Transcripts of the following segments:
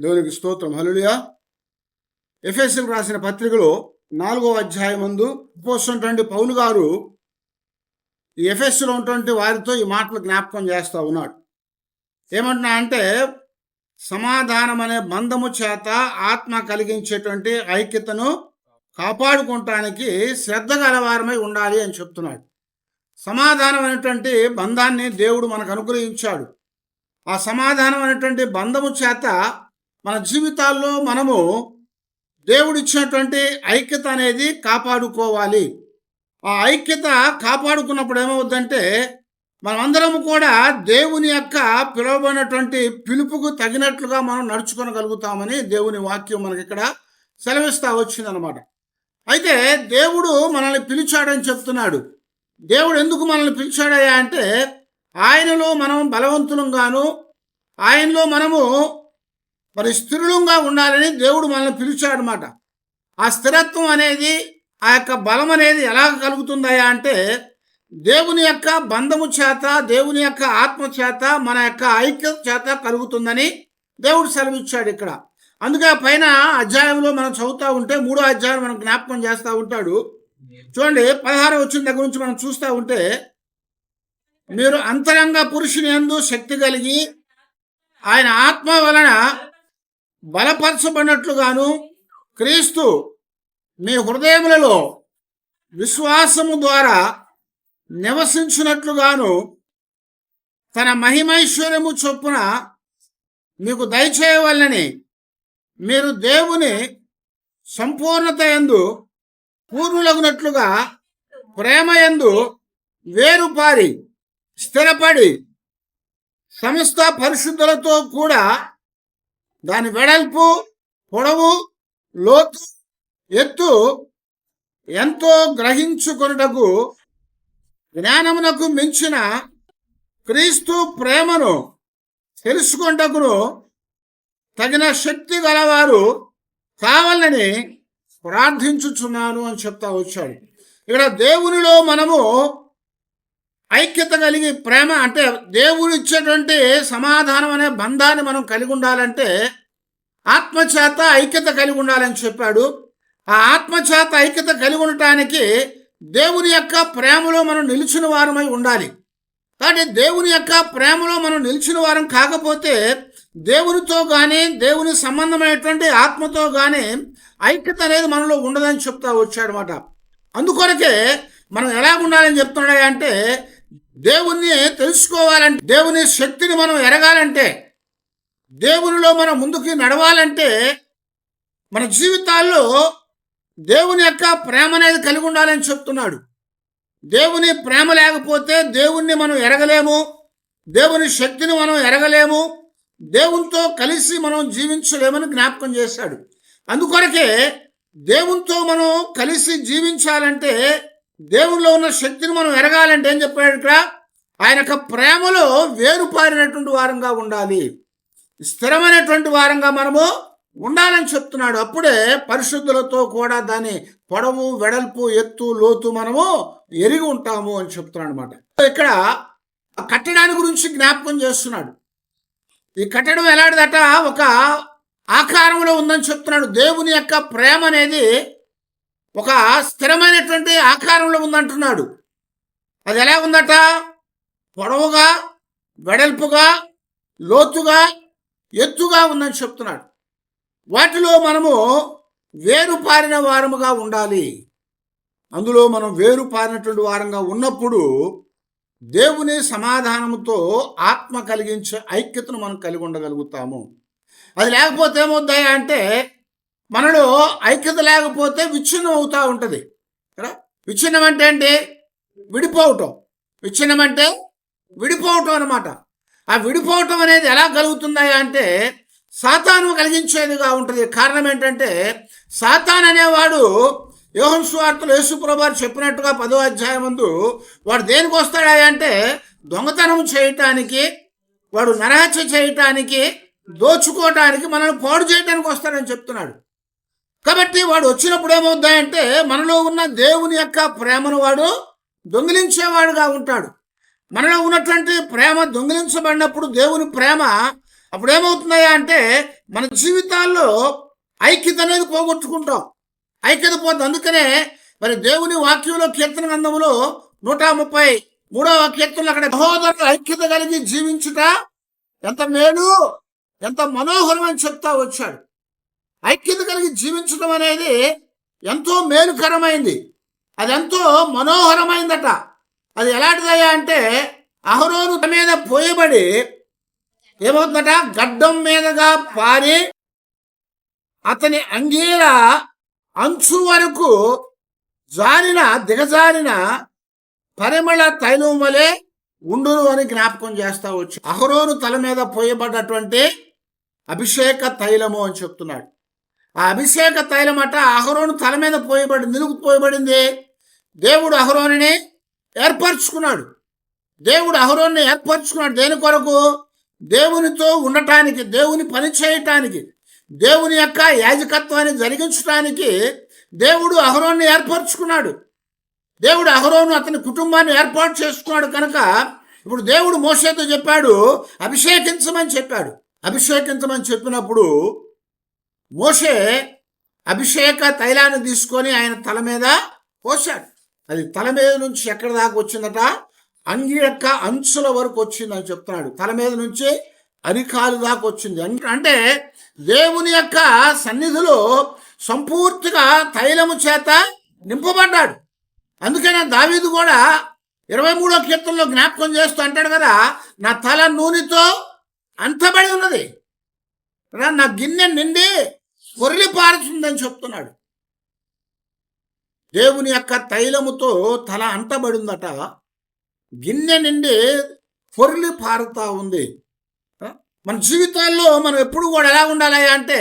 దేవునికి స్తోత్రం. హల్లెలూయా. ఎఫెసీయులకు రాసిన పత్రికలో 4వ అధ్యాయం నందు అపోస్తలుడైన పౌలు గారు ఈ ఎఫెసులో ఉన్నటువంటి వారితో ఈ మాటలు జ్ఞాపకం చేస్తూ ఉన్నాడు. ఏమంటున్నా అంటే, సమాధానం అనే బంధము చేత ఆత్మ కలిగించేటువంటి ఐక్యతను కాపాడుకోవటానికి శ్రద్ధ గలవారమై ఉండాలి అని చెప్తున్నాడు. సమాధానం అనేటువంటి బంధాన్ని దేవుడు మనకు అనుగ్రహించాడు. ఆ సమాధానం అనేటువంటి బంధము చేత మన జీవితాల్లో మనము దేవుడిచ్చినటువంటి ఐక్యత అనేది కాపాడుకోవాలి. ఆ ఐక్యత కాపాడుకున్నప్పుడు ఏమవుద్దంటే, మనమందరము కూడా దేవుని యొక్క పిలువబడినటువంటి పిలుపుకు తగినట్లుగా మనం నడుచుకోగలుగుతామని దేవుని వాక్యం మనకి ఇక్కడ సెలవిస్తా వచ్చిందనమాట. అయితే దేవుడు మనల్ని పిలిచాడని చెప్తున్నాడు. దేవుడు ఎందుకు మనల్ని పిలిచాడయ్యా అంటే, ఆయనలో మనం బలవంతులంగాను, ఆయనలో మనము స్థిరులంగా ఉండాలని దేవుడు మనల్ని పిలిచాడనమాట. ఆ స్థిరత్వం అనేది, ఆ యొక్క బలం అనేది ఎలా కలుగుతుందయ్యా అంటే, దేవుని యొక్క బంధము చేత, దేవుని యొక్క ఆత్మ చేత, మన యొక్క ఐక్యత చేత కలుగుతుందని దేవుడు సెలవిచ్చాడు ఇక్కడ. అందుకే పైన అధ్యాయంలో మనం చదువుతూ ఉంటే, 3వ అధ్యాయం మనం జ్ఞాపకం చేస్తూ ఉంటాడు. చూడండి, 16వ వచనం దగ్గర నుంచి మనం చూస్తూ ఉంటే, మీరు అంతరంగ పురుషుని యందు శక్తి కలిగి ఆయన ఆత్మ వలన బలపరచబడినట్లుగాను, క్రీస్తు మీ హృదయములలో విశ్వాసము ద్వారా నివసించినట్లుగాను తన మహిమైశ్వర్యము చొప్పున మీకు దయచేయవలనని మీరు దేవుని సంపూర్ణత యందు పూర్ణులగునట్లుగా ప్రేమ యందు వేరుపారి స్థిరపడి సమస్త పరిశుద్ధులతో కూడా దాని వెడల్పు, పొడవు, లోతు, ఎత్తు ఎంతో గ్రహించుకొనుటకు జ్ఞానమునకు మించిన క్రీస్తు ప్రేమను తెలుసుకొనుటకును తగిన శక్తి గలవారు కావాలని ప్రార్థించుచున్నాను అని చెప్తా వచ్చాడు. ఇక్కడ దేవునిలో మనము ఐక్యత కలిగి, ప్రేమ అంటే దేవుడు ఇచ్చేటువంటి సమాధానం అనే బంధాన్ని మనం కలిగి ఉండాలంటే ఆత్మచేత ఐక్యత కలిగి ఉండాలని చెప్పాడు. ఆ ఆత్మచేత ఐక్యత కలిగి ఉండటానికి దేవుని యొక్క ప్రేమలో మనం నిలిచిన వారమై ఉండాలి. కాబట్టి దేవుని యొక్క ప్రేమలో మనం నిలిచిన వారం కాకపోతే దేవునితో కానీ, దేవుని సంబంధమైనటువంటి ఆత్మతో కానీ ఐక్యత అనేది మనలో ఉండదని చెప్తా వచ్చాడనమాట. అందుకొరకే మనం ఎలా ఉండాలని చెప్తున్నాడు అంటే, దేవుణ్ణి తెలుసుకోవాలంటే, దేవుని శక్తిని మనం ఎరగాలంటే, దేవునిలో మనం ముందుకు నడవాలంటే, మన జీవితాల్లో దేవుని యొక్క ప్రేమ అనేది కలిగి ఉండాలని చెప్తున్నాడు. దేవుని ప్రేమ లేకపోతే దేవుణ్ణి మనం ఎరగలేము, దేవుని శక్తిని మనం ఎరగలేము, దేవునితో కలిసి మనం జీవించలేమని జ్ఞాపకం చేశాడు. అందుకొరకే దేవునితో మనం కలిసి జీవించాలంటే, దేవునిలో ఉన్న శక్తిని మనం ఎరగాలంటే ఏం చెప్పాడు ఇక్కడ? ఆయన యొక్క ప్రేమలో వేరుపారినటువంటి వారంగా ఉండాలి, స్థిరమైనటువంటి వారంగా మనము ఉండాలని చెప్తున్నాడు. అప్పుడే పరిశుద్ధులతో కూడా దాని పొడవు, వెడల్పు, ఎత్తు, లోతు మనము ఎరిగి ఉంటాము అని చెప్తున్నాడు అనమాట. ఇక్కడ కట్టడాన్ని గురించి జ్ఞాపకం చేస్తున్నాడు. ఈ కట్టడం ఎలాంటిదట? ఒక ఆకారంలో ఉందని చెప్తున్నాడు. దేవుని యొక్క ప్రేమ అనేది ఒక స్థిరమైనటువంటి ఆకారంలో ఉందంటున్నాడు. అది ఎలా ఉందట? పొడవుగా, వెడల్పుగా, లోతుగా, ఎత్తుగా ఉందని చెప్తున్నాడు. వాటిలో మనము వేరుపారిన వారముగా ఉండాలి. అందులో మనం వేరుపారినటువంటి వారంగా ఉన్నప్పుడు దేవుని సమాధానముతో ఆత్మ కలిగించే ఐక్యతను మనం కలిగి ఉండగలుగుతాము. అది లేకపోతే ఏమవుతాయి అంటే, మనలో ఐక్యత లేకపోతే విచ్ఛిన్నం అవుతూ ఉంటుంది. విచ్ఛిన్నం అంటే ఏంటి? విడిపోవటం. విచ్ఛిన్నం అంటే విడిపోవటం అనమాట. ఆ విడిపోవటం అనేది ఎలా కలుగుతుందా అంటే, సాతాను కలిగించేదిగా ఉంటుంది. కారణం ఏంటంటే, సాతాన్ అనేవాడు యోహాను సువార్తలో యేసు ప్రభువు చెప్పినట్టుగా 10వ అధ్యాయం ముందు వాడు దేనికి వస్తాడా అంటే, దొంగతనం చేయటానికి, వాడు నరహత్య చేయటానికి, దోచుకోవటానికి, మనల్ని పాడు చేయడానికి వస్తాడని చెప్తున్నాడు. కాబట్టి వాడు వచ్చినప్పుడు ఏమవుద్దాయంటే, మనలో ఉన్న దేవుని యొక్క ప్రేమను వాడు దొంగిలించేవాడుగా ఉంటాడు. మనలో ఉన్నటువంటి ప్రేమ దొంగిలించబడినప్పుడు దేవుని ప్రేమ అప్పుడు ఏమవుతున్నాయా అంటే మన జీవితాల్లో ఐక్యత అనేది పోగొట్టుకుంటాం. ఐక్యత పోతుంది. అందుకనే మరి దేవుని వాక్యంలో కీర్తన గ్రంథంలో 133వ కీర్తనలో అక్కడ సహోదరులు ఐక్యత కలిగి జీవించుట ఎంత మేలు, ఎంత మనోహరం అని చెప్తా వచ్చాడు. ఐక్యత కలిగి జీవించడం అనేది ఎంతో మేలుకరమైంది, అది ఎంతో మనోహరమైందట. అది ఎలాంటిదయ్యా అంటే అహరోను మీద పోయబడి ఏమవుతుందట, గడ్డం మీదగా పారి అతని అంగీల అంచు వరకు దిగజారిన పరిమళ తైలం వలె ఉండును అని జ్ఞాపకం చేస్తా వచ్చు. అహరోను తల మీద పోయబడ్డటువంటి అభిషేక తైలము అని చెప్తున్నాడు. ఆ అభిషేక తైలం అట అహరోను తల మీద ఎందుకు పోయబడింది? దేవుడు అహరోనుని ఏర్పరచుకున్నాడు. దేని కొరకు? దేవునితో ఉండటానికి, దేవుని పని చేయటానికి, దేవుని యొక్క యాజకత్వాన్ని జరిగించడానికి దేవుడు అహరోన్ని ఏర్పరచుకున్నాడు. దేవుడు అహరోను అతని కుటుంబాన్ని ఏర్పాటు చేసుకున్నాడు. కనుక ఇప్పుడు దేవుడు మోషేతో చెప్పాడు, అభిషేకించమని చెప్పినప్పుడు మోషే అభిషేక తైలాన్ని తీసుకొని ఆయన తల మీద పోశాడు. అది తల మీద నుంచి ఎక్కడి దాకా వచ్చిందట, అంగి యొక్క అంచుల వరకు వచ్చిందని చెప్తున్నాడు. తల మీద నుంచి అరికాలు దాకా వచ్చింది. అంటే దేవుని యొక్క సన్నిధిలో సంపూర్తిగా తైలము చేత నింపబడ్డాడు. అందుకనే దావీదు కూడా 23వ కీర్తనలో జ్ఞాపకం చేస్తూ అంటాడు కదా, నా తల నూనెతో అంతబడి ఉన్నది, నా గిన్నె నిండి పొర్లి పారుతుందని చెప్తున్నాడు. దేవుని యొక్క తైలముతో తల అంటబడిందట, గిన్నె నిండి పొర్లి పారుతా ఉంది. మన జీవితాల్లో మనం ఎప్పుడు కూడా ఎలా ఉండాలి అంటే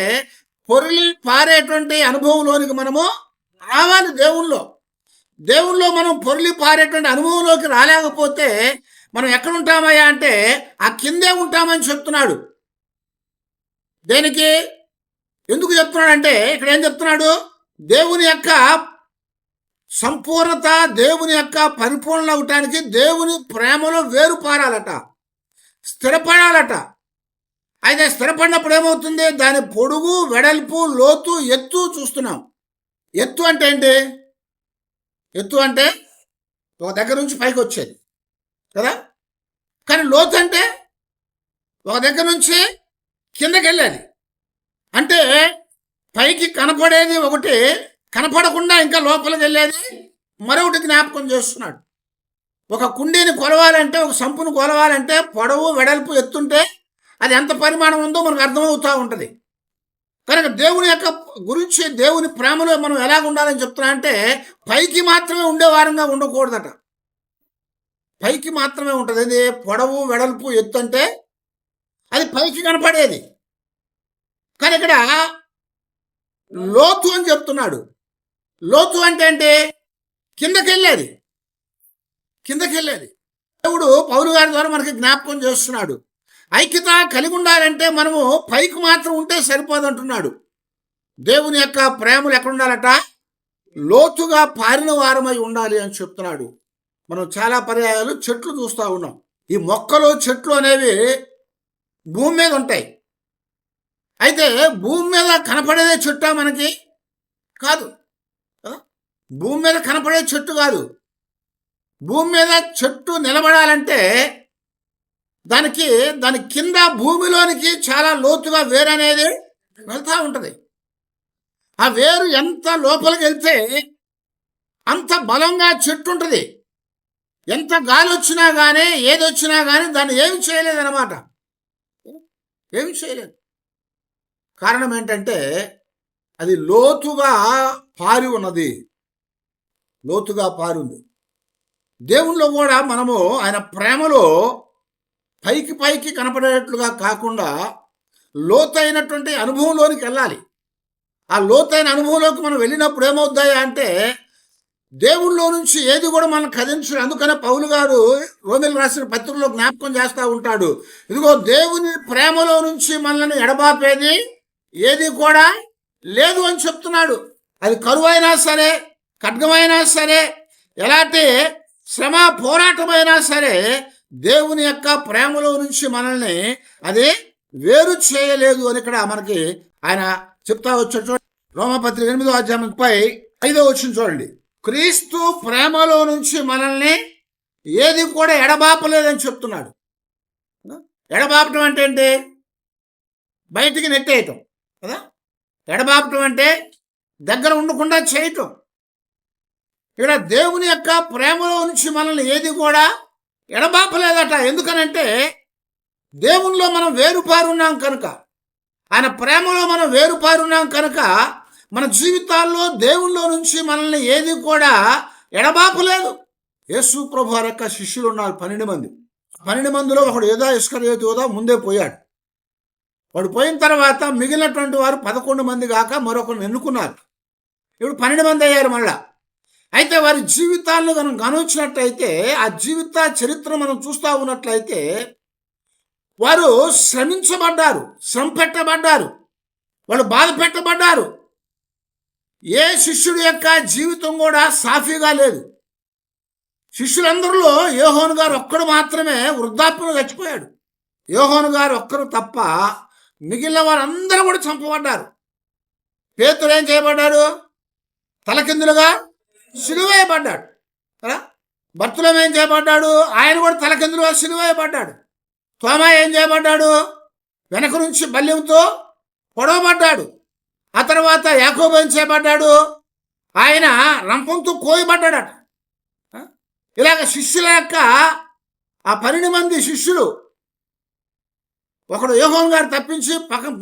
పొర్లి పారేటువంటి అనుభవంలోనికి మనము రావాలి. దేవుల్లో మనం పొర్లి పారేటువంటి అనుభవంలోకి రాలేకపోతే మనం ఎక్కడ ఉంటామయ్యా అంటే ఆ కిందే ఉంటామని చెప్తున్నాడు. దేనికి, ఎందుకు చెప్తున్నాడంటే ఇక్కడ ఏం చెప్తున్నాడు, దేవుని యొక్క సంపూర్ణత, దేవుని యొక్క పరిపూర్ణ అవటానికి దేవుని ప్రేమలో వేరు పారాలట, స్థిరపడాలట. అయితే స్థిరపడినప్పుడు ఏమవుతుంది, దాని పొడుగు, వెడల్పు, లోతు, ఎత్తు చూస్తున్నాం. ఎత్తు అంటే ఏంటి? ఎత్తు అంటే ఒక దగ్గర నుంచి పైకి వచ్చేది కదా. కానీ లోతు అంటే ఒక దగ్గర నుంచి కిందకి వెళ్ళేది. అంటే పైకి కనపడేది ఒకటి, కనపడకుండా ఇంకా లోపలికి వెళ్ళేది మరొకటి జ్ఞాపకం చేస్తున్నాడు. ఒక కుండీని కొలవాలంటే, ఒక సంపును కొలవాలంటే పొడవు, వెడల్పు, ఎత్తుంటే అది ఎంత పరిమాణం ఉందో మనకు అర్థమవుతూ ఉంటుంది. కనుక దేవుని యొక్క గురించి, దేవుని ప్రేమలో మనం ఎలా ఉండాలని చెప్తున్నా అంటే పైకి మాత్రమే ఉండే వారంగా ఉండకూడదట. పైకి మాత్రమే ఉంటుంది. అది పొడవు, వెడల్పు, ఎత్తు అంటే అది పైకి కనపడేది. కానీ ఇక్కడ లోతు అని చెప్తున్నాడు. లోతు అంటే ఏంటి? కిందకెళ్ళేది. దేవుడు పౌలు గారి ద్వారా మనకి జ్ఞాపకం చేస్తున్నాడు. ఐక్యత కలిగి ఉండాలంటే మనము పైకి మాత్రం ఉంటే సరిపోదంటున్నాడు. దేవుని యొక్క ప్రేమలు ఎక్కడ ఉండాలట, లోతుగా పారిన వారమై ఉండాలి అని చెప్తున్నాడు. మనం చాలా పర్యాయాలు చెట్లు చూస్తూ ఉన్నాం. ఈ మొక్కలు, చెట్లు అనేవి భూమి మీద ఉంటాయి. అయితే భూమి మీద కనపడేదే చెట్టు మనకి కాదు. భూమి మీద కనపడే చెట్టు కాదు. భూమి మీద చెట్టు నిలబడాలంటే దాని కింద భూమిలోనికి చాలా లోతుగా వేరు అనేది వెళ్తూ ఉంటుంది. ఆ వేరు ఎంత లోపలికి వెళ్తే అంత బలంగా చెట్టు ఉంటుంది. ఎంత గాలి వచ్చినా కానీ, ఏది వచ్చినా కానీ దాన్ని ఏమి చేయలేదన్నమాట. ఏమి చేయలేదు. కారణం ఏంటంటే అది లోతుగా పారి ఉన్నది. దేవునిలో కూడా మనము ఆయన ప్రేమలో పైకి కనపడేటట్లుగా కాకుండా లోతైనటువంటి అనుభవంలోనికి వెళ్ళాలి. ఆ లోతైన అనుభవంలోకి మనం వెళ్ళినప్పుడు ఏమవుతాయా అంటే దేవుళ్ళలో నుంచి ఏది కూడా మనం కదించడు. అందుకనే పౌలు గారు రోమీయులకు రాసిన పత్రికలో జ్ఞాపకం చేస్తూ ఉంటాడు, ఇదిగో దేవుని ప్రేమలో నుంచి మనల్ని ఎడబాపేది ఏది కూడా లేదు అని చెప్తున్నాడు. అది కరువైనా సరే, ఖడ్గమైనా సరే, ఎలాంటి శ్రమ పోరాటమైనా సరే దేవుని యొక్క ప్రేమలో నుంచి మనల్ని అది వేరు చేయలేదు అని ఇక్కడ మనకి ఆయన చెప్తా వచ్చాడు. రోమపత్రిక 8:35 చూడండి. క్రీస్తు ప్రేమలో నుంచి మనల్ని ఏది కూడా ఎడబాపలేదని చెప్తున్నాడు. ఎడబాపటం అంటే ఏంటి? బయటికి నెట్టేయటం కదా. ఎడబాపటం అంటే దగ్గర ఉండకుండా చేయటం. ఇక్కడ దేవుని యొక్క ప్రేమలో నుంచి మనల్ని ఏది కూడా ఎడబాపలేదట. ఎందుకనంటే దేవునిలో మనం వేరుపారున్నాం కనుక, ఆయన ప్రేమలో మనం వేరుపారున్నాం కనుక మన జీవితాల్లో దేవునిలో నుంచి మనల్ని ఏది కూడా ఎడబాపలేదు. యేసు ప్రభు వారి యొక్క శిష్యులు ఉన్నారు 12 మంది. 12 మందిలో ఒకడు ఇస్కరియోతు యూదా ముందే పోయాడు. వాడు పోయిన తర్వాత మిగిలినటువంటి వారు 11 మంది కాక మరొకరిని ఎన్నుకున్నారు. ఇప్పుడు 12 మంది అయ్యారు మళ్ళా. అయితే వారి జీవితాలను మనం గమనించినట్లయితే, ఆ జీవిత చరిత్ర మనం చూస్తూ ఉన్నట్లయితే వారు శ్రమించబడ్డారు, శ్రమ పెట్టబడ్డారు, వాళ్ళు బాధ పెట్టబడ్డారు. ఏ శిష్యుడి యొక్క జీవితం కూడా సాఫీగా లేదు. శిష్యులందరిలో యోహాను గారు ఒక్కడు మాత్రమే వృద్ధాప్యంలో చచ్చిపోయాడు. యోహాను గారు ఒక్కరు తప్ప మిగిలిన వారందరూ కూడా చంపబడ్డారు. పేతురు ఏం చేయబడ్డాడు? తలకిందులుగా సిలువేయబడ్డాడు కదా. బర్తులం ఏం చేయబడ్డాడు? ఆయన కూడా తలకిందులుగా సిలువేయబడ్డాడు. తోమా ఏం చేయబడ్డాడు? వెనక నుంచి బల్యంతో పొడవబడ్డాడు. ఆ తర్వాత యాకోబు ఏం చేయబడ్డాడు? ఆయన రంపంతో కోయబడ్డాడట. ఇలాగ శిష్యుల యొక్క ఆ 12 మంది శిష్యులు, ఒకడు యోహాను గారు తప్పించి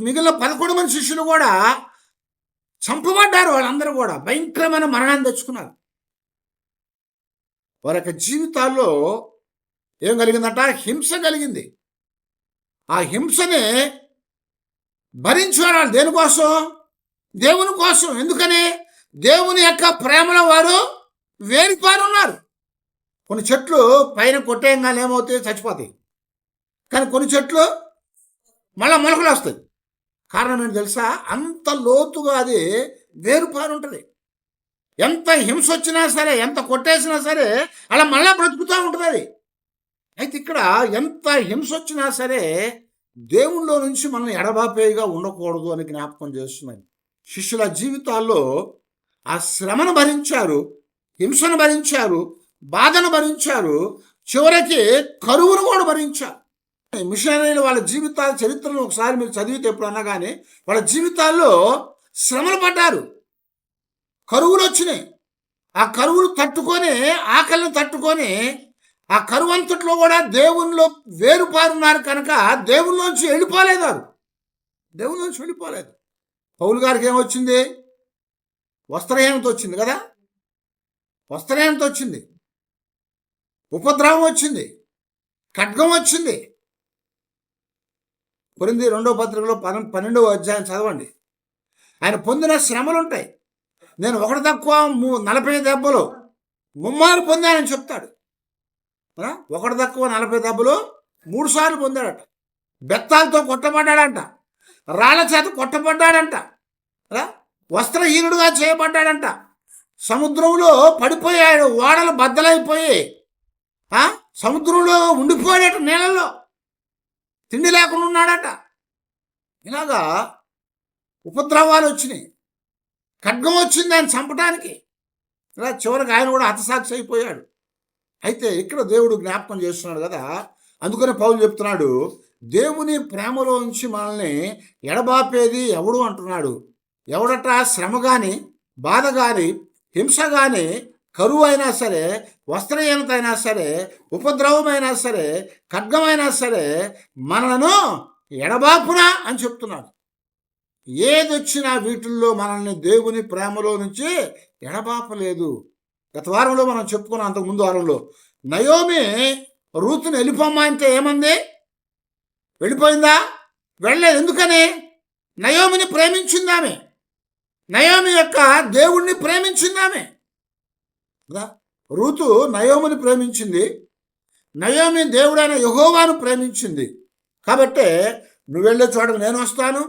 మిగిలిన 11 మంది శిష్యులు కూడా చంపబడ్డారు. వాళ్ళందరూ కూడా భయంకరమైన మరణాన్ని తెచ్చుకున్నారు. వారి యొక్క జీవితాల్లో ఏం కలిగిందంట? హింస కలిగింది. ఆ హింసని భరించారు. దేనికోసం? దేవుని కోసం. ఎందుకని? దేవుని యొక్క ప్రేమలో వారు వేరుపారున్నారు. కొన్ని చెట్లు పైన కొట్టేయంగానే ఏమవుతాయి? చచ్చిపోతాయి. కానీ కొన్ని చెట్లు మళ్ళీ మొలకలు వస్తాయి. కారణం ఏంటి తెలుసా? అంత లోతుగా అది వేరుపారు ఉంటుంది. ఎంత హింస వచ్చినా సరే, ఎంత కొట్టేసినా సరే అలా మళ్ళా బ్రతుకుతూ ఉంటుంది అది. అయితే ఇక్కడ ఎంత హింస వచ్చినా సరే దేవుళ్ళలో నుంచి మనం ఎడబాపేగా ఉండకూడదు అని జ్ఞాపకం చేస్తున్నాయి. శిష్యుల జీవితాల్లో ఆ శ్రమను భరించారు, హింసను భరించారు, బాధను భరించారు, చివరికి కరువును కూడా భరించారు. మిషనరీలు వాళ్ళ జీవితాల చరిత్రను ఒకసారి మీరు చదివితే ఎప్పుడన్నా కానీ వాళ్ళ జీవితాల్లో శ్రమలు పడ్డారు, కరువులు వచ్చినాయి. ఆ కరువులు తట్టుకొని, ఆకలిని తట్టుకొని, ఆ కరువు అంతట్లో కూడా దేవునిలో వేరుపారున్నారు కనుక దేవునిలోంచి వెళ్ళిపోలేదు. దేవునిలోంచి వెళ్ళిపోలేదు. పౌలు గారికి ఏమొచ్చింది? వస్త్రహీనత వచ్చింది కదా. వస్త్రహీనత వచ్చింది, ఉపద్రవం వచ్చింది, ఖడ్గం వచ్చింది. కొరింథీ 2వ పత్రికలో 12వ అధ్యాయం చదవండి. ఆయన పొందిన శ్రమలు ఉంటాయి. నేను ఒకటి తక్కువ 40 దెబ్బలు ముమ్మారు పొందానని చెప్తాడు. ఒకటి తక్కువ 40 దెబ్బలు 3 సార్లు పొందాడట. బెత్తాలతో కొట్టబడ్డాడంట, రాళ్ల చేత కొట్టబడ్డాడంట, వస్త్రహీనుడుగా చేయబడ్డాడంట, సముద్రంలో పడిపోయాడు, ఓడలు బద్దలైపోయి సముద్రంలో ఉండిపోయాడట, నీళ్ళల్లో తిండి లేకుండా ఉన్నాడట. ఇలాగా ఉపద్రవాలు వచ్చినాయి, ఖడ్గం వచ్చింది ఆయన చంపడానికి. ఇలా చివరికి ఆయన కూడా హతసాక్షి అయిపోయాడు. అయితే ఇక్కడ దేవుడు జ్ఞాపకం చేస్తున్నాడు కదా. అందుకనే పౌలు చెప్తున్నాడు, దేవుని ప్రేమలో నుంచి మనల్ని ఎడబాపేది ఎవడు అంటున్నాడు. ఎవడట? శ్రమ కానీ, బాధ కానీ, హింస కానీ, కరువు అయినా సరే, వస్త్రహీనత అయినా సరే, ఉపద్రవమైనా సరే, ఖడ్గమైనా సరే మనలను ఎడబాపునా అని చెప్తున్నాడు. ఏదొచ్చినా వీటిల్లో మనల్ని దేవుని ప్రేమలో నుంచి ఎడబాపలేదు. గత వారంలో మనం చెప్పుకున్నాం, అంతకుముందు వారంలో నయోమి రూతుని వెళ్ళిపోమ్మా అంటే ఏమంది? వెళ్ళిపోయిందా? వెళ్ళలేదు. ఎందుకని? నయోమిని ప్రేమించిందామె, నయోమి యొక్క దేవుణ్ణి ప్రేమించిందామె. రూతు నయోమిని ప్రేమించింది, నయోమి దేవుడైన యెహోవాను ప్రేమించింది. కాబట్టి నువ్వు వెళ్ళే చోటకు నేను వస్తాను,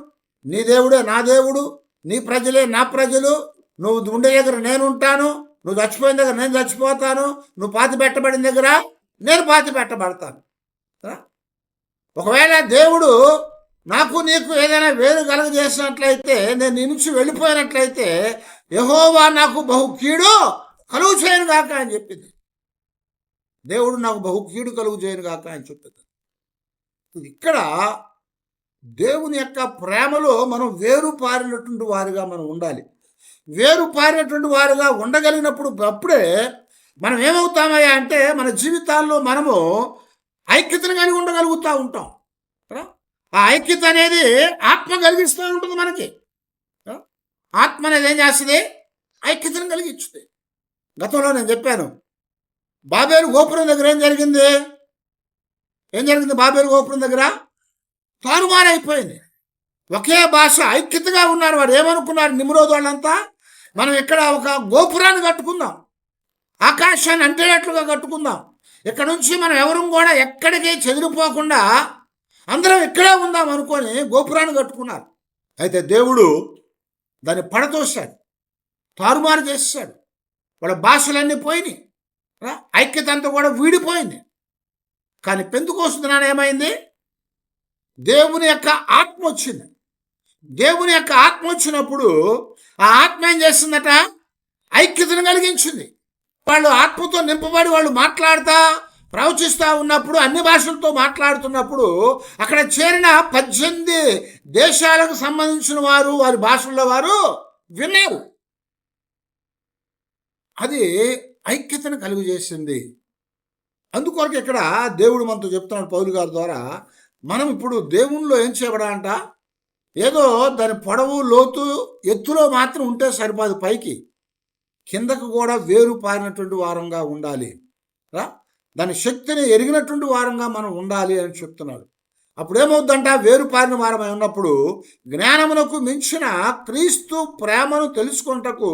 నీ దేవుడే నా దేవుడు, నీ ప్రజలే నా ప్రజలు, నువ్వు ఉండే దగ్గర నేను ఉంటాను, నువ్వు చచ్చిపోయిన దగ్గర నేను చచ్చిపోతాను, నువ్వు పాతి పెట్టబడిన దగ్గర నేను పాతి పెట్టబడతాను. ఒకవేళ దేవుడు నాకు నీకు ఏదైనా వేరు కలుగజేసినట్లయితే, నేను నీ నుంచి వెళ్ళిపోయినట్లయితే, యెహోవా నాకు బహు కీడు కలుగు చేయను గాక అని చెప్పింది. దేవుడు నాకు బహు కీడు కలుగు చేయను గాక అని చెప్పింది. ఇక్కడ దేవుని యొక్క ప్రేమలో మనం వేరు పారినటువంటి వారిగా మనం ఉండాలి. వేరు పారినటువంటి వారుగా ఉండగలిగినప్పుడు అప్పుడే మనం ఏమవుతామయ్యా అంటే, మన జీవితాల్లో మనము ఐక్యతను కలిగి ఉండగలుగుతూ ఉంటాం. ఆ ఐక్యత అనేది ఆత్మ కలిగిస్తూ ఉంటుంది మనకి. ఆత్మ అనేది ఏం చేస్తుంది? ఐక్యతను కలిగించుతుంది. గతంలో నేను చెప్పాను, బాబేలు గోపురం దగ్గర ఏం జరిగింది? బాబేలు గోపురం దగ్గర తారుమారైపోయింది. ఒకే భాష, ఐక్యతగా ఉన్నారు. వారు ఏమనుకున్నారు? నిమ్రోదు వాళ్ళంతా, మనం ఇక్కడ ఒక గోపురాన్ని కట్టుకుందాం, ఆకాశాన్ని అంటేటట్లుగా కట్టుకుందాం, ఇక్కడ నుంచి మనం ఎవరు కూడా ఎక్కడికి చెదిరిపోకుండా అందరం ఇక్కడే ఉందాం అనుకొని గోపురాన్ని కట్టుకున్నారు. అయితే దేవుడు దాన్ని పడతోశాడు, తారుమారు చేశాడు. వాళ్ళ భాషలన్నీ పోయినాయి, ఐక్యత అంతా కూడా వీడిపోయింది. కానీ పెంతుకోస్తు నాడు ఏమైంది? దేవుని యొక్క ఆత్మ వచ్చింది. దేవుని యొక్క ఆత్మ వచ్చినప్పుడు ఆ ఆత్మ ఏం చేస్తుందట? ఐక్యతను కలిగించింది. వాళ్ళు ఆత్మతో నింపబడి వాళ్ళు మాట్లాడుతూ ప్రవచిస్తూ ఉన్నప్పుడు, అన్ని భాషలతో మాట్లాడుతున్నప్పుడు, అక్కడ చేరిన 18 దేశాలకు సంబంధించిన వారు వారి భాషల్లో వారు విన్నారు. అది ఐక్యతను కలుగు చేసింది. అందుకొరకు ఇక్కడ దేవుడు మనతో చెప్తున్నాడు పౌలు గారి ద్వారా, మనం ఇప్పుడు దేవునిలో ఏం చేయబడాలంట? ఏదో దాని పొడవు, లోతు, ఎత్తులో మాత్రం ఉంటే సరిపోదు, పైకి కిందకు కూడా వేరు పారినటువంటి వారంగా ఉండాలి. దాని శక్తిని ఎరిగినటువంటి వారంగా మనం ఉండాలి అని చెప్తున్నాడు. అప్పుడు ఏమవుద్దంట? వేరు పారిన వారమై ఉన్నప్పుడు జ్ఞానమునకు మించిన క్రీస్తు ప్రేమను తెలుసుకుంటకు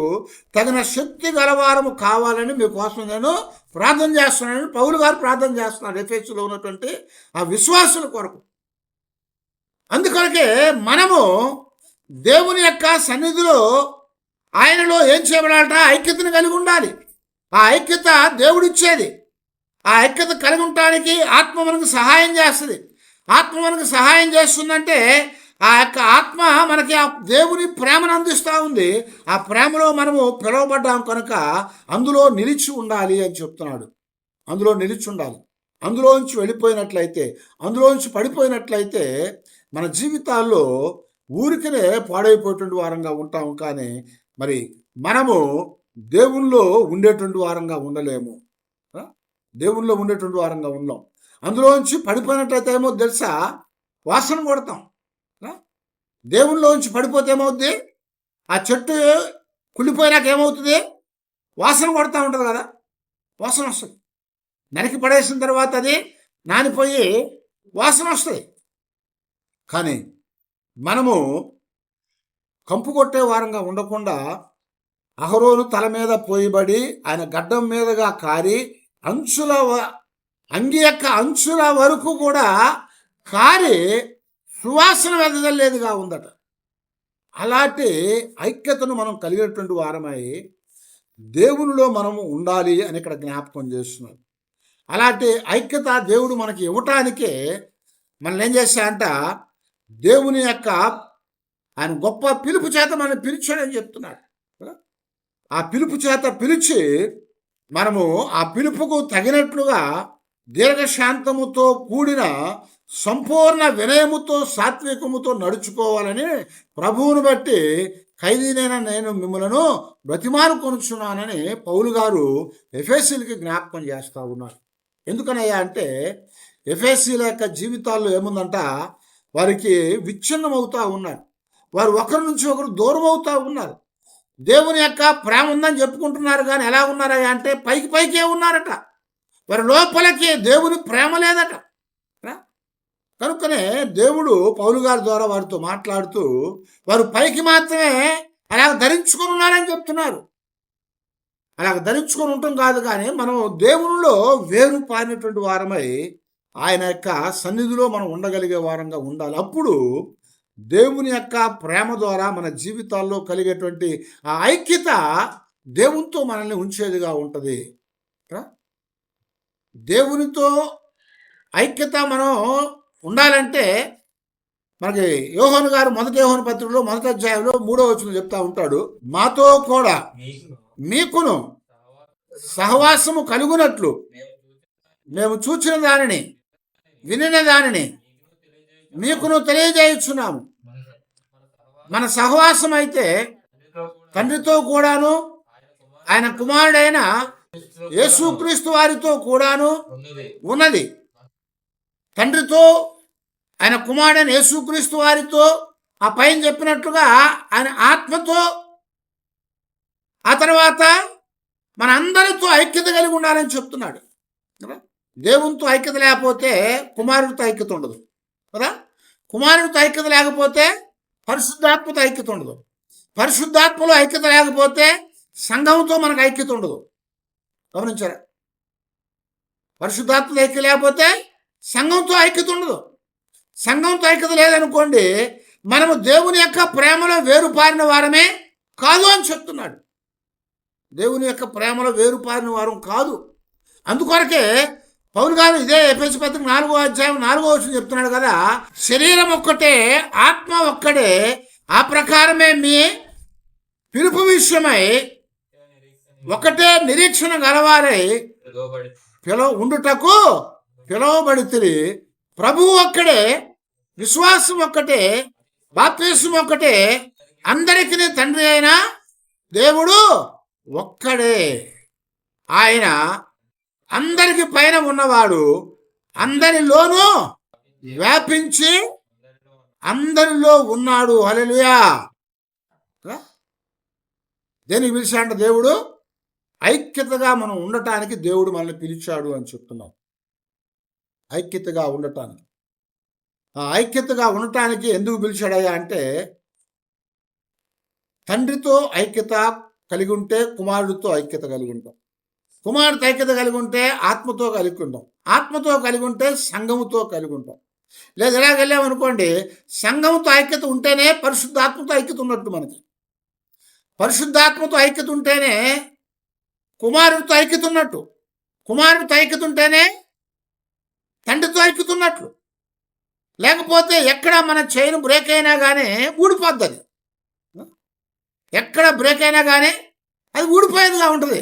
తగిన శక్తి గలవారము కావాలని మీకోసం నేను ప్రార్థన చేస్తున్నానని పౌలు గారు ప్రార్థన చేస్తున్నాడు ఎఫెసులో ఉన్నటువంటి ఆ విశ్వాసుల కొరకు. అందుకొరకే మనము దేవుని యొక్క సన్నిధిలో ఆయనలో ఏం చేయబడాలట? ఐక్యతను కలిగి ఉండాలి. ఆ ఐక్యత దేవుడిచ్చేది. ఆ ఐక్యత కలిగి ఉండటానికి ఆత్మ మనకు సహాయం చేస్తుంది. ఆత్మ మనకు సహాయం చేస్తుందంటే ఆ యొక్క ఆత్మ మనకి ఆ దేవుని ప్రేమను అందిస్తూ ఉంది. ఆ ప్రేమలో మనము పిలువబడ్డాం కనుక అందులో నిలిచి ఉండాలి అని చెప్తున్నాడు. అందులో నిలిచి ఉండాలి. అందులోంచి వెళ్ళిపోయినట్లయితే, అందులోంచి పడిపోయినట్లయితే మన జీవితాల్లో ఊరికనే పాడైపోయేటువంటి వారంగా ఉంటాము. కానీ మరి మనము దేవుల్లో ఉండేటువంటి వారంగా ఉండలేము. దేవుల్లో ఉండేటువంటి వారంగా ఉన్నాం. అందులోంచి పడిపోయినట్లయితే ఏమో తెలుసా? వాసన కొడతాం. దేవుల్లోంచి పడిపోతే ఏమవుద్ది? ఆ చెట్టు కుళ్ళిపోయినాక ఏమవుతుంది? వాసన కొడతా ఉంటుంది కదా, వాసన వస్తుంది. నరికి పడేసిన తర్వాత అది నానిపోయి వాసన వస్తుంది. కానీ మనము కంపు కొట్టే వారంగా ఉండకుండా అహరోను తల మీద పోయిబడి ఆయన గడ్డం మీదగా కారి అంగి యొక్క అంచుల వరకు కూడా కారి సువాసన వెదజల్లేదిగా ఉందట. అలాంటి ఐక్యతను మనం కలిగినటువంటి వారమై దేవునిలో మనము ఉండాలి అని ఇక్కడ జ్ఞాపకం చేస్తున్నాడు. అలాంటి ఐక్యత దేవుడు మనకి ఇవ్వటానికే మనల్ని ఏం చేశాడంట? దేవుని యొక్క ఆయన గొప్ప పిలుపు చేత మనం పిలిచాడని చెప్తున్నాడు. ఆ పిలుపు చేత పిలిచి మనము ఆ పిలుపుకు తగినట్లుగా దీర్ఘశాంతముతో కూడిన సంపూర్ణ వినయముతో సాత్వికముతో నడుచుకోవాలని ప్రభువును బట్టి ఖైదీనైనా నేను మిమ్మలను బ్రతిమాలుకొనుచున్నానని పౌలు గారు ఎఫెసీలకి జ్ఞాపకం చేస్తూ ఉన్నారు. ఎందుకనయ్యా అంటే ఎఫెసీల యొక్క జీవితాల్లో ఏముందంట? వారికి విచ్ఛిన్నం అవుతూ ఉన్నారు. వారు ఒకరి నుంచి ఒకరు దూరం అవుతూ ఉన్నారు. దేవుని యొక్క ప్రేమ ఉందని చెప్పుకుంటున్నారు, కానీ ఎలా ఉన్నారయ్యా అంటే పైకే ఉన్నారట. వారి లోపలికి దేవుని ప్రేమ లేదట. కనుకనే దేవుడు పౌలు గారి ద్వారా వారితో మాట్లాడుతూ వారు పైకి మాత్రమే అలాగ ధరించుకొని ఉన్నారని చెప్తున్నారు. అలాగ ధరించుకొని ఉంటాం కాదు, కానీ మనం దేవునిలో వేరు పారినటువంటి వారమై ఆయన యొక్క సన్నిధిలో మనం ఉండగలిగే వారంగా ఉండాలి. అప్పుడు దేవుని యొక్క ప్రేమ ద్వారా మన జీవితాల్లో కలిగేటువంటి ఆ ఐక్యత దేవునితో మనల్ని ఉంచేదిగా ఉంటుంది. దేవునితో ఐక్యత మనం ఉండాలంటే మనకి యోహాను గారు మొదటి యోహాను పత్రికలో మొదటి అధ్యాయంలో 3వ వచనం చెప్తా ఉంటాడు, మాతో కూడా మీకును సహవాసము కలుగునట్లు మేము చూచిన దానిని వినిన దానిని మీకును తెలియజేయుచున్నాము. మన సహవాసం అయితే తండ్రితో కూడాను ఆయన కుమారుడైన యేసుక్రీస్తు వారితో కూడాను ఉన్నది. తండ్రితో ఆయన కుమారుడైన యేసుక్రీస్తు వారితో ఆ పైన చెప్పినట్లుగా ఆయన ఆత్మతో, ఆ తర్వాత మన అందరితో ఐక్యత కలిగి ఉండాలని చెప్తున్నాడు కదా. దేవునితో ఐక్యత లేకపోతే కుమారుడితో ఐక్యత ఉండదు కదా. కుమారుడితో ఐక్యత లేకపోతే పరిశుద్ధాత్మతో ఐక్యత ఉండదు. పరిశుద్ధాత్మలో ఐక్యత లేకపోతే సంఘంతో మనకు ఐక్యత ఉండదు. గమనించారా? పరిశుద్ధాత్మతో ఐక్యత లేకపోతే సంఘంతో ఐక్యత ఉండదు. సంఘంతో ఐక్యత లేదనుకోండి, మనము దేవుని యొక్క ప్రేమలో వేరుపారిన వారమే కాదు అని చెప్తున్నాడు. దేవుని యొక్క ప్రేమలో వేరుపారిన వారం కాదు. అందుకొరకే పౌలు గారు ఇదే ఎఫెసీ పత్రిక 4వ అధ్యాయం 4వ వచనం చెప్తున్నాడు కదా, శరీరం ఒక్కటే ఆత్మ ఒక్కడే, ఆ ప్రకారమే మీ పిలుపు విషయమై ఒకటే నిరీక్షణ గలవారై ఉండుటకు పిలువబడితిరి. ప్రభువు ఒక్కడే, విశ్వాసం ఒక్కటే, బాప్తిస్మం ఒక్కటే, అందరికీ తండ్రి అయిన దేవుడు ఒక్కడే. ఆయన అందరికి పైన ఉన్నవాడు, అందరిలోనూ వ్యాపించి అందరిలో ఉన్నాడు. హల్లెలూయా. దేనికి పిలిచాడు దేవుడు? ఐక్యతగా మనం ఉండటానికి దేవుడు మనల్ని పిలిచాడు అని చెప్తున్నాం. ఐక్యతగా ఉండటానికి. ఆ ఐక్యతగా ఉండటానికి ఎందుకు పిలిచాడయ్యా అంటే, తండ్రితో ఐక్యత కలిగి ఉంటే కుమారుడితో ఐక్యత కలిగి ఉంటాం. కుమారుడితో ఐక్యత కలిగి ఉంటే ఆత్మతో కలిగి ఉంటాం. ఆత్మతో కలిగి ఉంటే సంఘముతో కలిగి ఉంటాం. లేదా ఇలాగ వెళ్ళామనుకోండి, సంఘముతో ఐక్యత ఉంటేనే పరిశుద్ధాత్మతో ఐక్యత ఉన్నట్టు మనకి. పరిశుద్ధాత్మతో ఐక్యత ఉంటేనే కుమారుడితో ఐక్యత ఉన్నట్టు. కుమారుడితో ఐక్యత ఉంటేనే తండ్రితో ఐక్యత ఉన్నట్లు. లేకపోతే ఎక్కడ మన చైన్ బ్రేక్ అయినా కానీ ఊడిపోద్ది. అది ఎక్కడ బ్రేక్ అయినా కానీ అది ఊడిపోయేదిగా ఉంటుంది.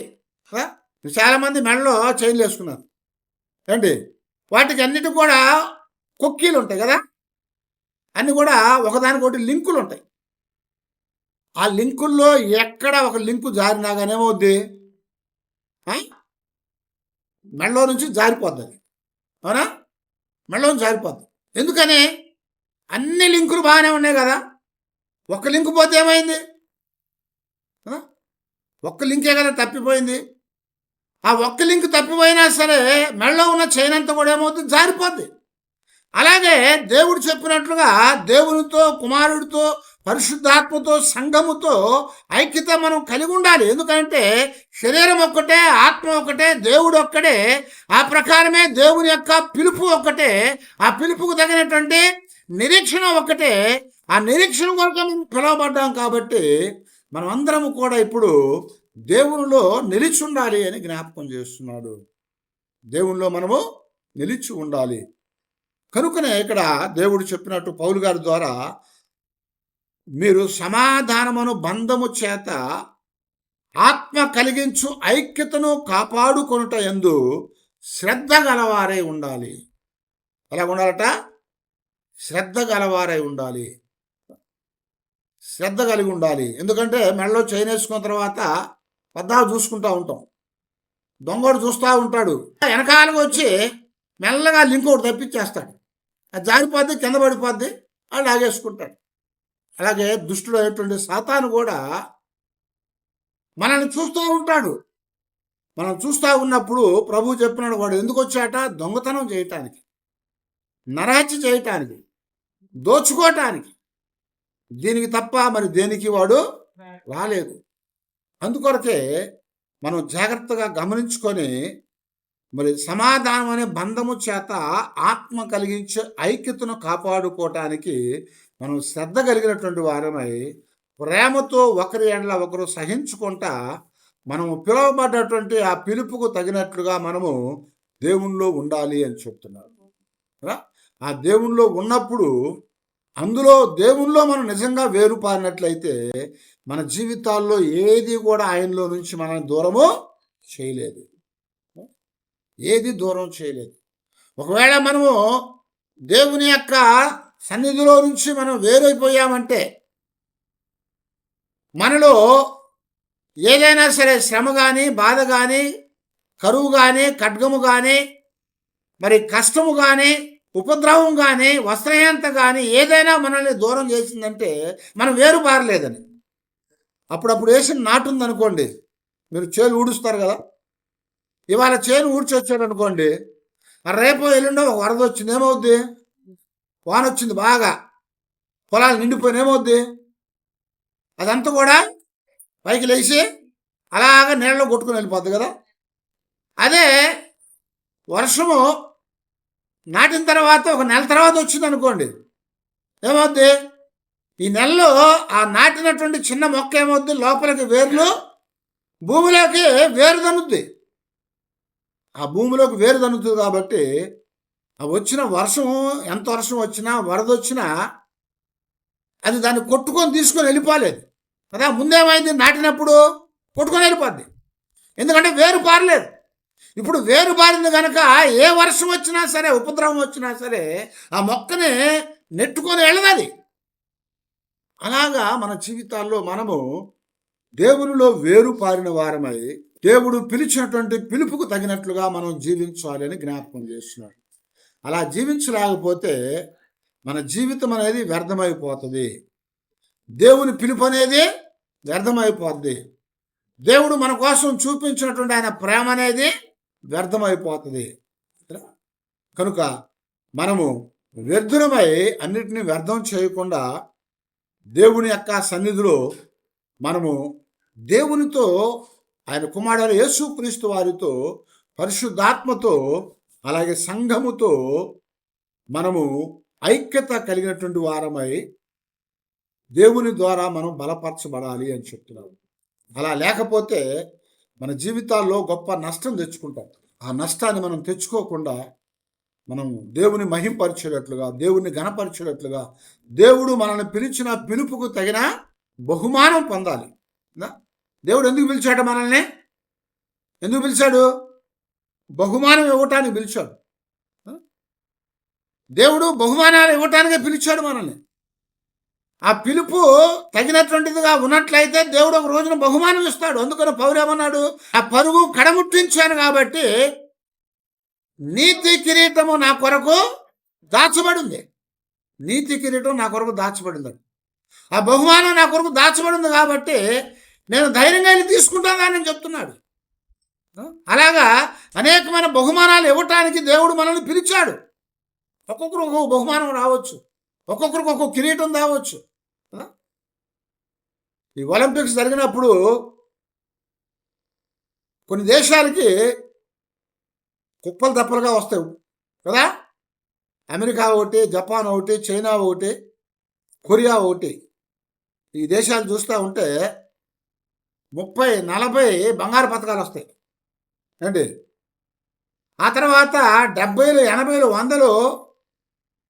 చాలామంది మెడలో చైన్లు వేసుకున్నారు ఏంటి, వాటికి అన్నిటి కూడా కొక్కీలు ఉంటాయి కదా, అన్నీ కూడా ఒకదానికొకటి లింకులు ఉంటాయి. ఆ లింకుల్లో ఎక్కడ ఒక లింకు జారినా కానీ ఏమవుద్ది, మెడలో నుంచి జారిపోద్ది. అది అవునా, మెడలో నుంచి జారిపోద్ది. ఎందుకని? అన్ని లింకులు బాగానే ఉన్నాయి కదా, ఒక్క లింకు పోతే ఏమైంది? ఒక్క లింకే కదా తప్పిపోయింది. ఆ ఒక్క లింక్ తప్పిపోయినా సరే మెడలో ఉన్న చైన్ అంతా కూడా ఏమవుతుంది, జారిపోద్ది. అలాగే దేవుడు చెప్పినట్లుగా దేవునితో, కుమారుడితో, పరిశుద్ధాత్మతో, సంఘముతో ఐక్యత మనం కలిగి ఉండాలి. ఎందుకంటే శరీరం ఒక్కటే, ఆత్మ ఒక్కటే, దేవుడు ఒక్కడే. ఆ ప్రకారమే దేవుని యొక్క పిలుపు ఒక్కటే, ఆ పిలుపుకు తగినటువంటి నిరీక్షణ ఒక్కటే. ఆ నిరీక్షణ కొరకు మనం పిలువబడ్డాం కాబట్టి మనం అందరము కూడా ఇప్పుడు దేవునిలో నిలిచి ఉండాలి అని జ్ఞాపకం చేస్తున్నాడు. దేవునిలో మనము నిలిచి ఉండాలి. కనుకనే ఇక్కడ దేవుడు చెప్పినట్టు పౌలు గారి ద్వారా, మీరు సమాధానమును బంధము చేత ఆత్మ కలిగించు ఐక్యతను కాపాడుకొనుట యందు శ్రద్ధ గలవారై ఉండాలి. ఎలా ఉండాలట? శ్రద్ధ గలవారై ఉండాలి. శ్రద్ధ కలిగి ఉండాలి. ఎందుకంటే మెడలో చైన్ వేసుకున్న తర్వాత పద్దాలు చూసుకుంటూ ఉంటాం. దొంగోడు చూస్తూ ఉంటాడు, వెనకాలకు వచ్చి మెల్లగా లింక్ ఒకటి తప్పించేస్తాడు. అది జారిపోద్ది, కింద పడిపోద్ది, వాళ్ళు లాగేసుకుంటాడు. అలాగే దుష్టుడు అయినటువంటి సాతాను కూడా మనల్ని చూస్తూ ఉంటాడు. మనం చూస్తూ ఉన్నప్పుడు ప్రభు చెప్పినాడు, వాడు ఎందుకు వచ్చాట? దొంగతనం చేయటానికి, నరహత్య చేయటానికి, దోచుకోవటానికి. దీనికి తప్ప మరి దేనికి వాడు రాలేదు. అందుకొరకే మనం జాగ్రత్తగా గమనించుకొని మరి సమాధానం అనే బంధము చేత ఆత్మ కలిగించే ఐక్యతను కాపాడుకోవటానికి మనం శ్రద్ధ కలిగినటువంటి వారమై ప్రేమతో ఒకరి ఎడల ఒకరు సహించుకుంటా మనము పిలువబడ్డటువంటి ఆ పిలుపుకు తగినట్లుగా మనము దేవునిలో ఉండాలి అని చెప్తున్నారు. ఆ దేవునిలో ఉన్నప్పుడు అందులో దేవునిలో మనం నిజంగా వేరుపారినట్లయితే మన జీవితాల్లో ఏది కూడా ఆయనలో నుంచి మనల్ని దూరము చేయలేదు. ఏది దూరం చేయలేదు. ఒకవేళ మనము దేవుని యొక్క సన్నిధిలో నుంచి మనం వేరైపోయామంటే మనలో ఏదైనా సరే శ్రమ కానీ, బాధ కానీ, కరువు కానీ, ఖడ్గము కానీ, మరి కష్టము కానీ, ఉపద్రవం కానీ, వస్త్రహీనత కానీ ఏదైనా మనల్ని దూరం చేసిందంటే మనం వేరు పారలేదని. అప్పుడప్పుడు వేసిన నాటు ఉందనుకోండి, మీరు చేను ఊడుస్తారు కదా, ఇవాళ చేను ఊడ్చి వచ్చారనుకోండి, రేపో ఎల్లుండో ఒక వరద వచ్చింది, ఏమవుద్ది? వాన వచ్చింది బాగా, పొలాలు నిండిపోయిన ఏమవుద్ది? అదంతా కూడా పైకి లేచి అలాగ నీళ్ళలో కొట్టుకుని వెళ్ళిపోద్ది కదా. అదే వర్షము నాటిన తర్వాత ఒక నెల తర్వాత వచ్చింది అనుకోండి, ఏమవుద్ది? ఈ నెలలో ఆ నాటినటువంటి చిన్న మొక్క ఏమవుద్ది? లోపలికి వేర్లు భూమిలోకి వేరు దన్నుద్ది. ఆ భూమిలోకి వేరు దన్నుతుంది కాబట్టి ఆ వచ్చిన వర్షం, ఎంత వర్షం వచ్చినా, వరద వచ్చినా అది దాన్ని కొట్టుకొని తీసుకొని వెళ్ళిపోలేదు కదా. ముందేమైంది? నాటినప్పుడు కొట్టుకొని వెళ్ళిపోద్ది, ఎందుకంటే వేరు పారలేదు. ఇప్పుడు వేరు పారింది కనుక ఏ వర్షం వచ్చినా సరే, ఉపద్రవం వచ్చినా సరే ఆ మొక్కని నెట్టుకొని వెళ్ళదు. అలాగా మన జీవితాల్లో మనము దేవునిలో వేరు పారిన వారమై దేవుడు పిలిచినటువంటి పిలుపుకు తగినట్లుగా మనం జీవించాలి అని జ్ఞాపకం చేస్తున్నాడు. అలా జీవించలేకపోతే మన జీవితం అనేది వ్యర్థమైపోతుంది. దేవుని పిలుపు అనేది వ్యర్థమైపోతుంది. దేవుడు మన కోసం చూపించినటువంటి ఆయన ప్రేమ అనేది వ్యర్థమైపోతుంది. కనుక మనము వ్యర్థులమై అన్నిటినీ వ్యర్థం చేయకుండా దేవుని యొక్క సన్నిధిలో మనము దేవునితో, ఆయన కుమారుడు యేసుక్రీస్తు వారితో, పరిశుద్ధాత్మతో, అలాగే సంఘముతో మనము ఐక్యత కలిగినటువంటి వారమై దేవుని ద్వారా మనం బలపరచబడాలి అని చెప్తున్నాము. అలా లేకపోతే మన జీవితాల్లో గొప్ప నష్టం తెచ్చుకుంటాం. ఆ నష్టాన్ని మనం తెచ్చుకోకుండా మనం దేవుని మహింపరిచేటట్లుగా, దేవుని ఘనపరిచేటట్లుగా, దేవుడు మనల్ని పిలిచిన పిలుపుకు తగిన బహుమానం పొందాలి. దేవుడు ఎందుకు పిలిచాడు మనల్ని? ఎందుకు పిలిచాడు? బహుమానం ఇవ్వటానికి పిలిచాడు. దేవుడు బహుమానాలు ఇవ్వటానికే పిలిచాడు మనల్ని. ఆ పిలుపు తగినటువంటిదిగా ఉన్నట్లయితే దేవుడు ఒక రోజున బహుమానం ఇస్తాడు. అందుకని పౌలు ఏమన్నాడు? ఆ పరుగు కడముట్టించాను కాబట్టి నీతి కిరీటము నా కొరకు దాచబడింది. నీతి కిరీటం నా కొరకు దాచబడింది. ఆ బహుమానం నా కొరకు దాచబడింది కాబట్టి నేను ధైర్యంగా వెళ్ళి తీసుకుంటానని చెప్తున్నాడు. అలాగా అనేకమైన బహుమానాలు ఇవ్వటానికి దేవుడు మనల్ని పిలిచాడు. ఒక్కొక్కరు ఒక్కొక్క బహుమానం రావచ్చు, ఒక్కొక్కరికి ఒక్కొక్క కిరీటం రావచ్చు. ఈ ఒలింపిక్స్ జరిగినప్పుడు కొన్ని దేశాలకి కుప్పలు తప్పలుగా వస్తాయి కదా. అమెరికా ఒకటి, జపాన్ ఒకటి, చైనా ఒకటి, కొరియా ఒకటి. ఈ దేశాలు చూస్తూ ఉంటే 30-40 బంగారు పథకాలు వస్తాయి అండి. ఆ తర్వాత 70, 80, 100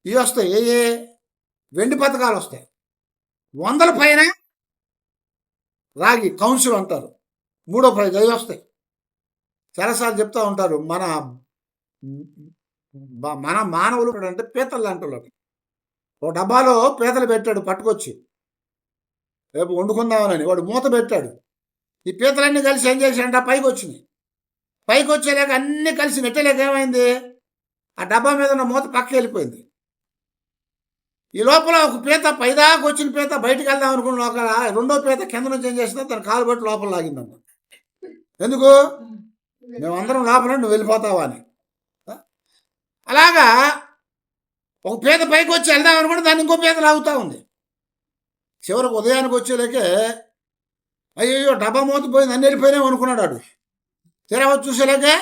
ఇవి వస్తాయి. ఏ వెండి పథకాలు వస్తాయి. 100 పైన రాగి కౌన్సిల్ అంటారు, 3వ ప్రైజ్ అవి వస్తాయి. చాలాసార్లు చెప్తూ ఉంటారు, మన మానవులు అంటే పీతలు లాంటి వాళ్ళు. ఒక డబ్బాలో పీతలు పెట్టాడు పట్టుకొచ్చి, రేపు వండుకుందామని వాడు మూత పెట్టాడు. ఈ పీతలన్నీ కలిసి ఏం చేశాడంట? పైకి వచ్చింది. పైకి వచ్చేలాక అన్నీ కలిసి నెట్టలేక ఏమైంది? ఆ డబ్బా మీద ఉన్న మూత పక్కకి వెళ్ళిపోయింది. ఈ లోపల ఒక పీత పైదాకా వచ్చిన పీత బయటకు వెళ్దాం అనుకున్న ఒక రెండో పీత కింద నుంచి ఏం చేసిందో తన కాలు బట్టి లోపల లాగిందమ్మ. ఎందుకు? మేమందరం లోపల నువ్వు వెళ్ళిపోతావా అని. అలాగా ఒక పీత పైకి వచ్చి వెళ్దాం అనుకుంటే దాన్ని ఇంకో పీత లాగుతూ ఉంది. చివరికి ఉదయానికి వచ్చేలాకే అయ్యో డబ్బా మూత పోయింది, అన్నీ వెళ్ళిపోయినాం అనుకున్నాడు వాడు. తీరా వచ్చి చూసేలాకే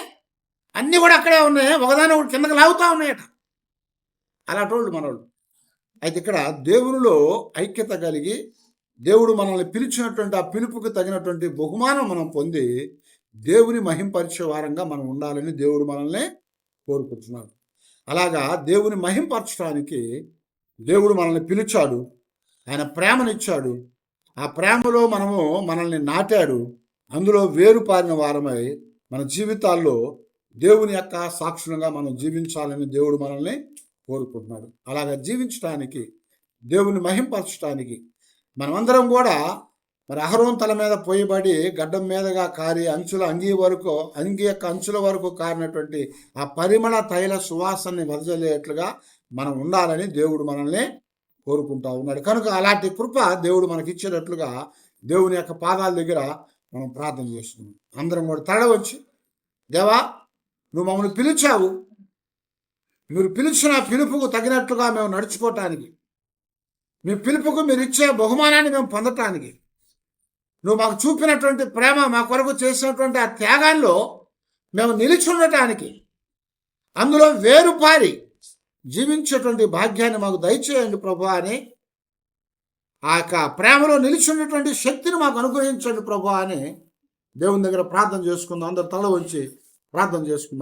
అన్నీ కూడా అక్కడే ఉన్నాయి, ఒకదాని ఒకటి కిందకి లాగుతూ ఉన్నాయట. అలాంటి వాళ్ళు మనోళ్ళు. అయితే ఇక్కడ దేవునిలో ఐక్యత కలిగి దేవుడు మనల్ని పిలిచినటువంటి ఆ పిలుపుకి తగినటువంటి బహుమానం మనం పొంది దేవుని మహింపరిచే వారంగా మనం ఉండాలని దేవుడు మనల్ని కోరుకుంటున్నాడు. అలాగా దేవుని మహింపరచడానికి దేవుడు మనల్ని పిలిచాడు, ఆయన ప్రేమనిచ్చాడు. ఆ ప్రేమలో మనల్ని నాటాడు. అందులో వేరుపారిన వారమై మన జీవితాల్లో దేవుని యొక్క సాక్షులుగా మనం జీవించాలని దేవుడు మనల్ని కోరుకుంటున్నాడు. అలాగా జీవించడానికి, దేవుని మహింపరచడానికి మనమందరం కూడా మరి అహరోను తల మీద పోయబడి గడ్డం మీదగా కారి అంగి యొక్క అంచుల వరకు కారినటువంటి ఆ పరిమళ తైల సువాసనని వెదజల్లేట్లుగా మనం ఉండాలని దేవుడు మనల్ని కోరుకుంటా ఉన్నాడు. కనుక అలాంటి కృప దేవుడు మనకి ఇచ్చేటట్లుగా దేవుని యొక్క పాదాల దగ్గర మనం ప్రార్థన చేసుకున్నాం. అందరం కూడా తడ వచ్చి, దేవా నువ్వు మమ్మల్ని పిలిచావు, మీరు పిలిచిన పిలుపుకు తగినట్లుగా మేము నడుచుకోవటానికి, మీ పిలుపుకు మీరు ఇచ్చే బహుమానాన్ని మేము పొందటానికి, నువ్వు మాకు చూపినటువంటి ప్రేమ, మా కొరకు చేసినటువంటి ఆ త్యాగాల్లో మేము నిలిచి ఉండటానికి, అందులో వేరుపారి జీవించేటువంటి భాగ్యాన్ని మాకు దయచేయండి ప్రభువా అని, ఆ యొక్క ప్రేమలో నిలిచి ఉన్నటువంటి శక్తిని మాకు అనుగ్రహించండి ప్రభువా అని దేవుని దగ్గర ప్రార్థన చేసుకుందాం. అందరు తల వంచి ప్రార్థన చేసుకుందాం.